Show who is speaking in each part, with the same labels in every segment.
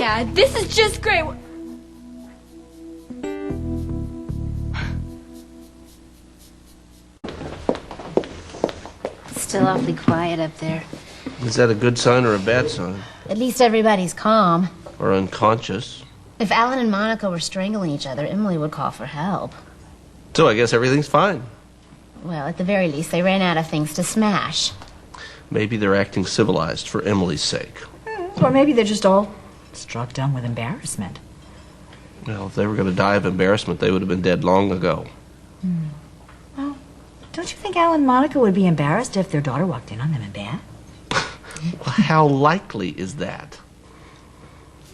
Speaker 1: yeah, this is just great.
Speaker 2: Still awfully quiet up there.
Speaker 3: Is that a good sign or a bad sign?
Speaker 2: At least everybody's calm.
Speaker 3: Or unconscious?
Speaker 2: If Alan and Monica were strangling each other, Emily would call for help.
Speaker 3: So I guess everything's fine.
Speaker 2: Well, at the very least, they ran out of things to smash.
Speaker 3: Maybe they're acting civilized for Emily's sake.
Speaker 4: Or maybe they're just all struck dumb with embarrassment.
Speaker 3: Well, if they were going to die of embarrassment, they would have been dead long ago.
Speaker 4: Well, don't you think Alan and Monica would be embarrassed if their daughter walked in on them in bed?
Speaker 3: Well, how likely is that?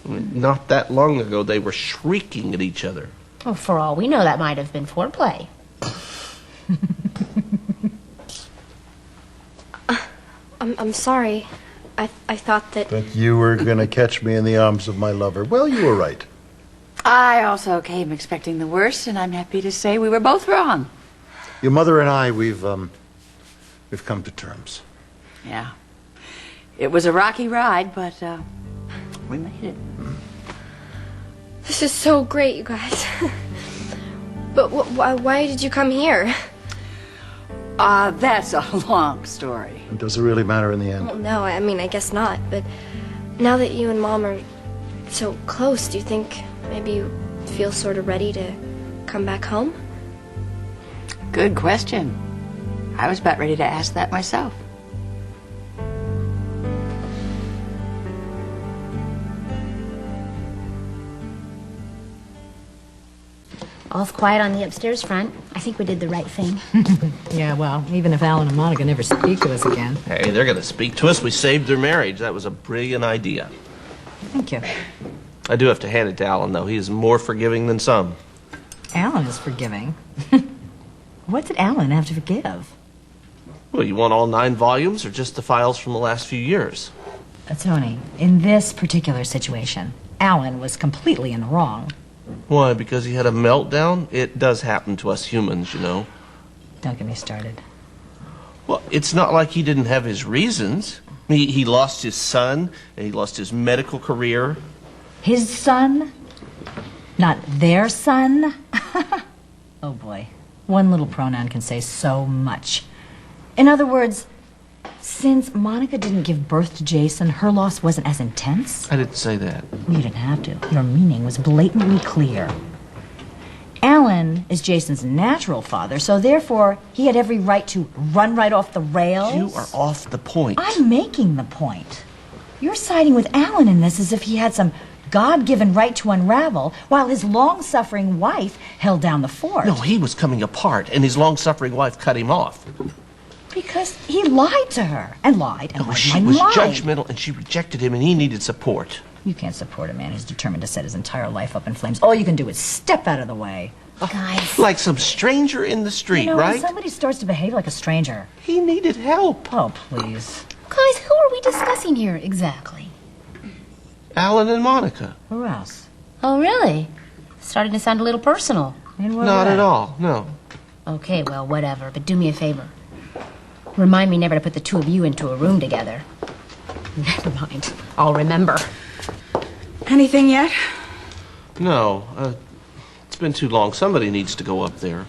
Speaker 3: I mean, not that long ago, they were shrieking at each other.
Speaker 2: Well, for all we know, that might have been foreplay.
Speaker 1: I'm sorry. I thought that...
Speaker 5: That you were going to catch me in the arms of my lover. Well, you were right.
Speaker 6: I also came expecting the worst, and I'm happy to say we were both wrong.
Speaker 5: Your mother and I, we've come to terms.
Speaker 6: Yeah. It was a rocky ride, but we made it.
Speaker 1: This is so great, you guys. But why did you come here?
Speaker 6: That's a long story.
Speaker 5: And does it really matter in the end?
Speaker 1: Well, no, I mean, I guess not. But now that you and Mom are so close, do you think maybe you feel sort of ready to come back home?
Speaker 6: Good question. I was about ready to ask that myself.
Speaker 2: All's quiet on the upstairs front. I think we did the right thing.
Speaker 4: Yeah, well, even if Alan and Monica never speak to us again.
Speaker 3: Hey, they're going to speak to us. We saved their marriage. That was a brilliant idea.
Speaker 4: Thank you.
Speaker 3: I do have to hand it to Alan, though. He is more forgiving than some.
Speaker 4: Alan is forgiving. What did Alan have to forgive?
Speaker 3: Well, you want all 9 volumes or just the files from the last few years?
Speaker 4: Tony, in this particular situation, Alan was completely in the wrong.
Speaker 3: Why, because he had a meltdown? It does happen to us humans, you know.
Speaker 4: Don't get me started.
Speaker 3: Well, it's not like he didn't have his reasons. He lost his son, and he lost his medical career.
Speaker 4: His son? Not their son? Oh, boy. One little pronoun can say so much. In other words, since Monica didn't give birth to Jason, her loss wasn't as intense?
Speaker 3: I didn't say that.
Speaker 4: You didn't have to. Your meaning was blatantly clear. Alan is Jason's natural father, so therefore he had every right to run right off the rails.
Speaker 3: You are off the point.
Speaker 4: I'm making the point. You're siding with Alan in this as if he had some God-given right to unravel, while his long-suffering wife held down the fort.
Speaker 3: No, he was coming apart, and his long-suffering wife cut him off.
Speaker 4: Because he lied to her, and lied, and
Speaker 3: No,
Speaker 4: lied,
Speaker 3: she
Speaker 4: and
Speaker 3: was
Speaker 4: lied.
Speaker 3: judgmental, and she rejected him, and he needed support.
Speaker 4: You can't support a man who's determined to set his entire life up in flames. All you can do is step out of the way.
Speaker 2: Guys.
Speaker 3: Like some stranger in the street,
Speaker 4: You know,
Speaker 3: right?
Speaker 4: when somebody starts to behave like a stranger.
Speaker 3: He needed help.
Speaker 4: Oh, please.
Speaker 2: Guys, who are we discussing here exactly?
Speaker 3: Alan and Monica.
Speaker 4: Who else?
Speaker 2: Oh, really? Starting to sound a little personal.
Speaker 4: In what
Speaker 3: Not
Speaker 4: way?
Speaker 3: at all, no.
Speaker 2: Okay, well, whatever. But do me a favor. Remind me never to put the two of you into a room together. Never mind. I'll remember.
Speaker 6: Anything yet?
Speaker 3: No, it's been too long. Somebody needs to go up there.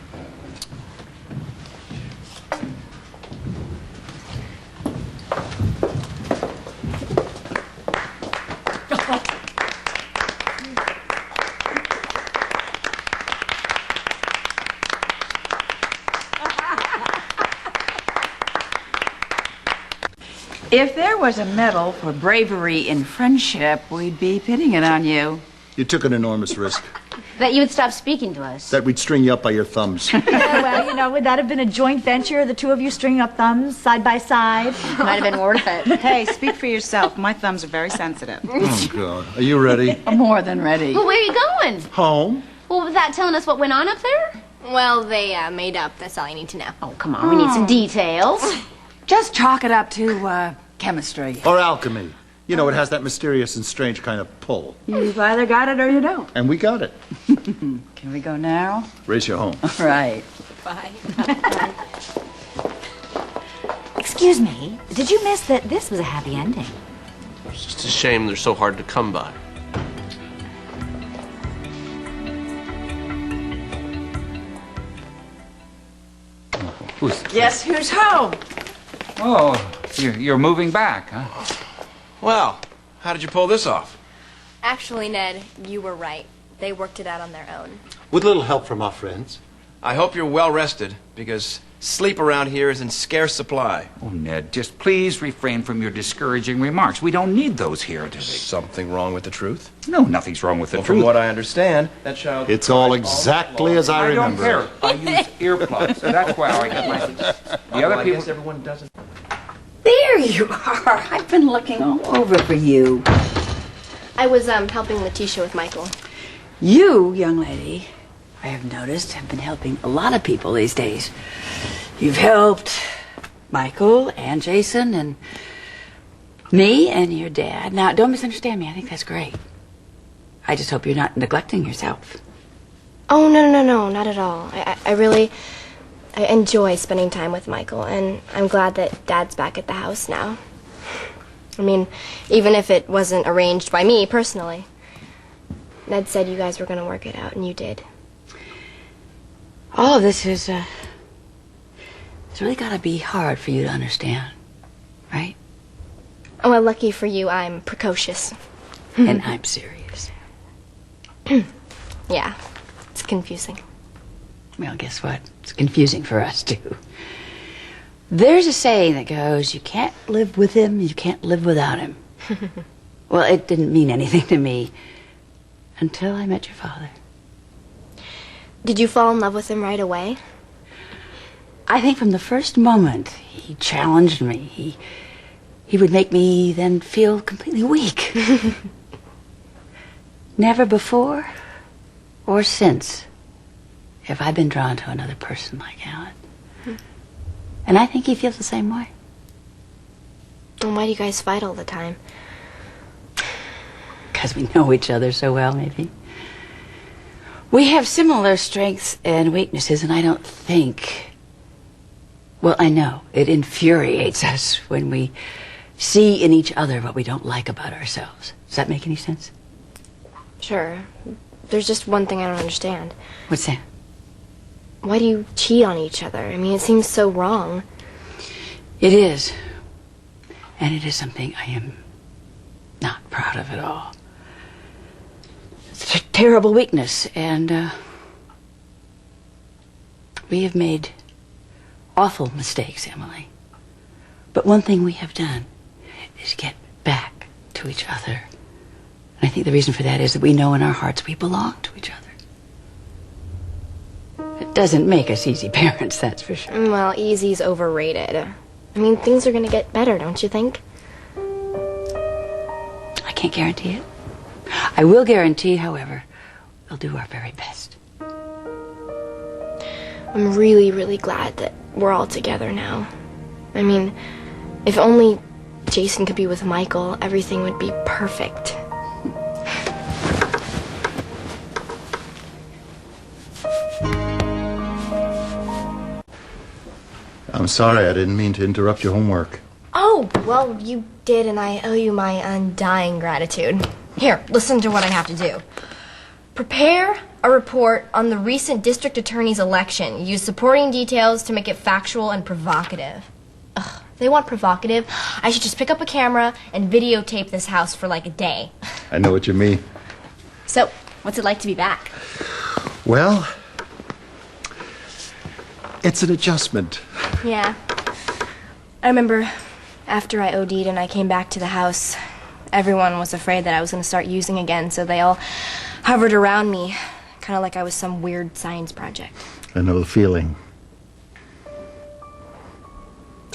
Speaker 6: If there was a medal for bravery in friendship, we'd be pinning it on you.
Speaker 5: You took an enormous risk.
Speaker 2: That you would stop speaking to us.
Speaker 5: That we'd string you up by your thumbs.
Speaker 4: Yeah, well, you know, would that have been a joint venture, the two of you stringing up thumbs side by side?
Speaker 2: Might have been worth it.
Speaker 7: Hey, speak for yourself. My thumbs are very sensitive.
Speaker 5: Oh, God. Are you ready?
Speaker 6: More than ready.
Speaker 2: Well, where are you going?
Speaker 5: Home?
Speaker 2: Well, without telling us what went on up there?
Speaker 1: Well, they made up. That's all you need to know.
Speaker 2: Oh, come on. We need some details.
Speaker 6: Just chalk it up to chemistry.
Speaker 5: Or alchemy. You know, it has that mysterious and strange kind of pull.
Speaker 6: You've either got it or you don't.
Speaker 5: And we got it.
Speaker 6: Can we go now?
Speaker 5: Raise your home.
Speaker 6: All right.
Speaker 1: Bye.
Speaker 4: Excuse me, did you miss that this was a happy ending?
Speaker 3: It's just a shame they're so hard to come by.
Speaker 6: Guess who's home?
Speaker 8: Oh, you're moving back, huh?
Speaker 9: Well, how did you pull this off?
Speaker 1: Actually, Ned, you were right. They worked it out on their own.
Speaker 5: With a little help from our friends.
Speaker 9: I hope you're well rested, because sleep around here is in scarce supply.
Speaker 8: Oh, Ned, just please refrain from your discouraging remarks. We don't need those here today.
Speaker 9: Something wrong with the truth?
Speaker 8: No, nothing's wrong with the
Speaker 9: Well,
Speaker 8: truth.
Speaker 9: from what I understand, that child...
Speaker 5: It's all exactly as I remember.
Speaker 8: I don't care. I use earplugs. That's why I get my... The other
Speaker 9: I
Speaker 8: people...
Speaker 9: guess everyone doesn't...
Speaker 6: There you are. I've been looking all over for you.
Speaker 1: I was helping Letitia with Michael.
Speaker 6: You, young lady, I have noticed, have been helping a lot of people these days. You've helped Michael and Jason and me and your dad. Now, don't misunderstand me. I think that's great. I just hope you're not neglecting yourself.
Speaker 1: Oh, no, not at all. I enjoy spending time with Michael, and I'm glad that Dad's back at the house now. I mean, even if it wasn't arranged by me personally. Ned said you guys were going to work it out, and you did.
Speaker 6: All of this is, it's really got to be hard for you to understand, right?
Speaker 1: Oh, well, lucky for you, I'm precocious.
Speaker 6: And I'm serious.
Speaker 1: Yeah, it's confusing.
Speaker 6: Well, guess what? It's confusing for us, too. There's a saying that goes, you can't live with him, you can't live without him. Well, it didn't mean anything to me until I met your father.
Speaker 1: Did you fall in love with him right away?
Speaker 6: I think from the first moment he challenged me, he would make me then feel completely weak. Never before or since have I been drawn to another person like Alan. And I think he feels the same way.
Speaker 1: And why do you guys fight all the time?
Speaker 6: Because we know each other so well, maybe. We have similar strengths and weaknesses, and I don't think... Well, I know. It infuriates us when we see in each other what we don't like about ourselves. Does that make any sense?
Speaker 1: Sure. There's just one thing I don't understand.
Speaker 6: What's that?
Speaker 1: Why do you cheat on each other? I mean, it seems so wrong.
Speaker 6: It is. And it is something I am not proud of at all. It's a terrible weakness, and we have made awful mistakes, Emily. But one thing we have done is get back to each other. And I think the reason for that is that we know in our hearts we belong to each other. It doesn't make us easy parents, that's for sure.
Speaker 1: Well, easy's overrated. I mean, things are going to get better, don't you think?
Speaker 6: I can't guarantee it. I will guarantee, however, we'll do our very best.
Speaker 1: I'm really, really glad that we're all together now. I mean, if only Jason could be with Michael, everything would be perfect.
Speaker 5: I'm sorry, I didn't mean to interrupt your homework.
Speaker 1: Oh, well, you did, and I owe you my undying gratitude. Here, listen to what I have to do. Prepare a report on the recent district attorney's election. Use supporting details to make it factual and provocative. Ugh, if they want provocative, I should just pick up a camera and videotape this house for like a day.
Speaker 5: I know what you mean.
Speaker 1: So, what's it like to be back?
Speaker 5: Well, it's an adjustment.
Speaker 1: Yeah. I remember after I OD'd and I came back to the house, everyone was afraid that I was going to start using again, so they all hovered around me, kind of like I was some weird science project.
Speaker 5: I know the feeling.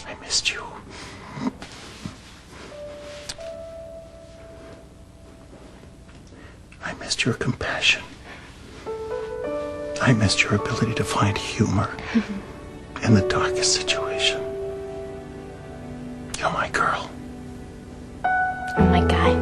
Speaker 5: I missed you. I missed your compassion. I missed your ability to find humor in the darkest situation. You're my girl.
Speaker 1: I'm my guy.